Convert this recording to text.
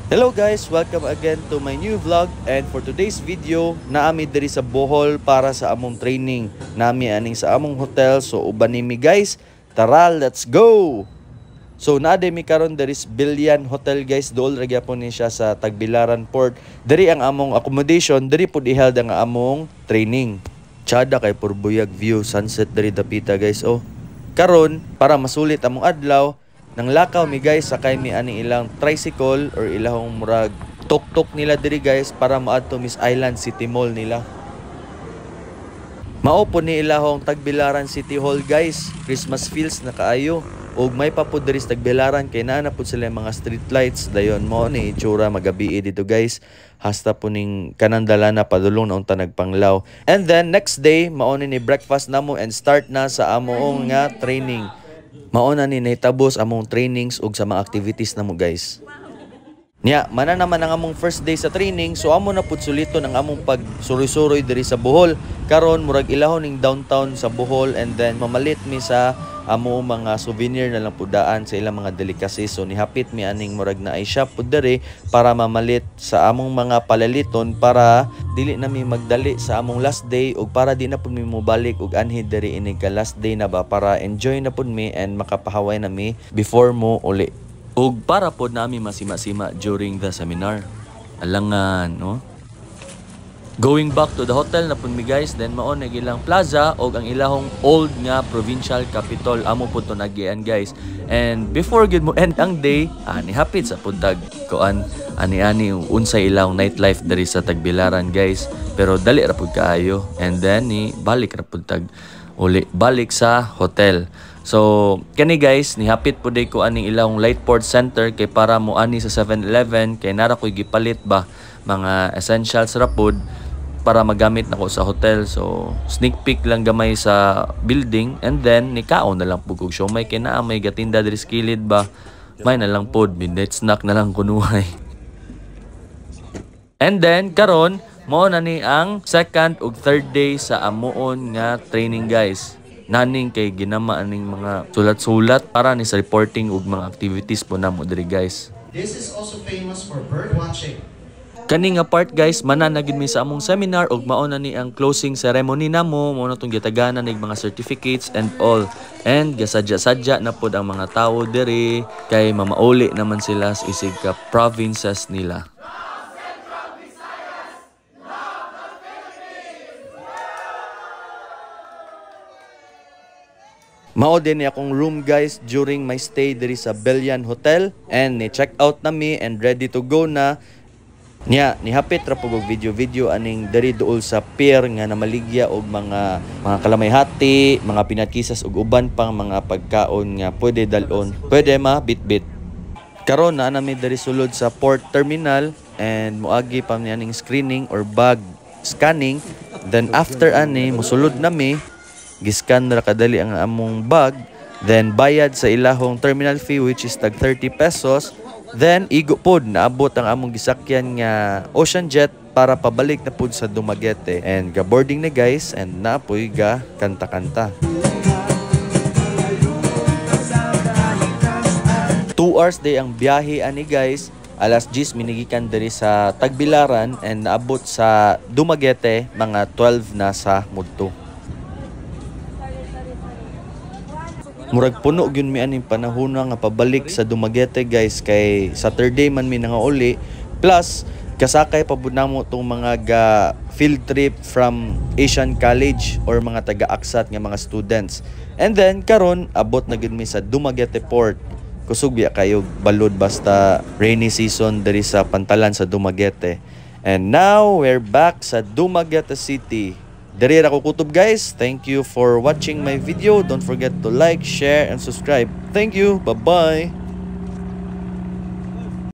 Hello guys, welcome again to my new vlog, and for today's video naami diri sa Bohol para sa among training. Nami aning sa among hotel, so uban nimi guys. Tara, let's go. So naade mi karon diri sa Bilyan Hotel guys, dool ra gyapon ni siya sa Tagbilaran Port. Diri ang among accommodation, diri pud iheld ang among training. Tsada kay purbuyag view, sunset diri dapita guys. Oh, karon para masulit among adlaw, nang lakaw mi guys, sakay mi ani ilang tricycle or ilahong murag tuk-tuk nila diri guys para maadto Miss Island City Mall nila. Mao po ni ilahong Tagbilaran City Hall guys, Christmas feels na kaayo. Og may pa po diri sa Tagbilaran kay naa na po sila mga street lights, dayon mo ni itsura magabi dito guys. Hasta po ning kanandala na padulong na unta nagpanglaw. And then next day mao ni breakfast namo and start na sa among nga training. Mauna ni nahitabos among trainings ug sa mga activities namo guys. Nya, mana naman ang among first day sa training, so amo na pud suliton ang among pagsuroy-suroy diri sa Bohol. Karon murag ilahon ning downtown sa Bohol, and then mamalit mi sa amo mga souvenir na lang pudaan sa ilang mga delicacies. So nihapit mi aning murag na ay shop pud diri para mamalit sa among mga palaliton para dili na mi magdali sa among last day, ug para di na pud mi mobalik ug anhi diri ini ka last day na ba, para enjoy na pud mi and makapahaway na mi before mo uli. Ug para pod nami masima-sima during the seminar. Alangan, no? Going back to the hotel na pud mi guys, then mao nag ilang plaza og ang ilahong old nga provincial capital amo pud to nagian guys. And before gid mo end ang day, ni hapit sa puntag kuan ani unsay ilahong nightlife diri sa Tagbilaran guys. Pero dali ra pud kaayo. And then ni balik ra pud tag uli balik sa hotel. So, kani guys, nihapit po day ko aning ilahong Lightport Center kay para mo ani sa 7-Eleven kay nara ko'y gipalit ba mga essentials ra pod para magamit nako sa hotel. So, sneak peek lang gamay sa building, and then nikaon na lang pugog show may kay naa may gatinda diri sa kilid ba. May na lang pod midnight snack na lang kunuhay. And then karon mo na ni ang second ug third day sa amuon nga training guys. Naning kay ginama aning mga sulat-sulat para ni sa reporting ug mga activities po namo diri guys. This is also famous for bird watching. Kani nga part guys, mananagid mi sa among seminar ug mao na ni ang closing ceremony namo, mao na tong gitaganan nig mga certificates and all. And gasadya-sadya na pod ang mga tawo diri kay mamauli naman sila sa isig ka provinces nila. Mao din ni akong room guys during my stay diri sa Bilyan Hotel, and ni check out na mi and ready to go na. Nya nihapit ra pug video aning diri duol sa pier nga namaligya og mga kalamay hati, mga pinatkisas ug uban pang mga pagkaon nga pwede dalon, pwede mabitbit. Karon na nami diri sulod sa port terminal, and moagi pa mi aning screening or bag scanning. Then after ani mosulod nami, giscan ra kadali ang among bag, then bayad sa ilahong terminal fee which is tag 30 pesos. Then igo pod naabot ang among gisakyan nga Ocean Jet para pabalik na pod sa Dumaguete, and ga boarding na guys, and napoy ga kanta-kanta. 2 hours day ang biyahe ani guys. Alas 10 minigikan diri sa Tagbilaran and naabot sa Dumaguete mga 12 na sa mudto. Murag puno gyud mi aning panahon nga pabalik sa Dumaguete guys, kay Saturday man mi nga uli, plus kasakay pa pud namo tong mga ga field trip from Asian College or mga taga-aksat nga mga students. And then karon abot na gyud mi sa Dumaguete Port. Kusog biya kayo balod basta rainy season diri sa pantalan sa Dumaguete. And now we're back sa Dumaguete City. Diri ra ko kutob guys. Thank you for watching my video. Don't forget to like, share, and subscribe. Thank you. Bye-bye.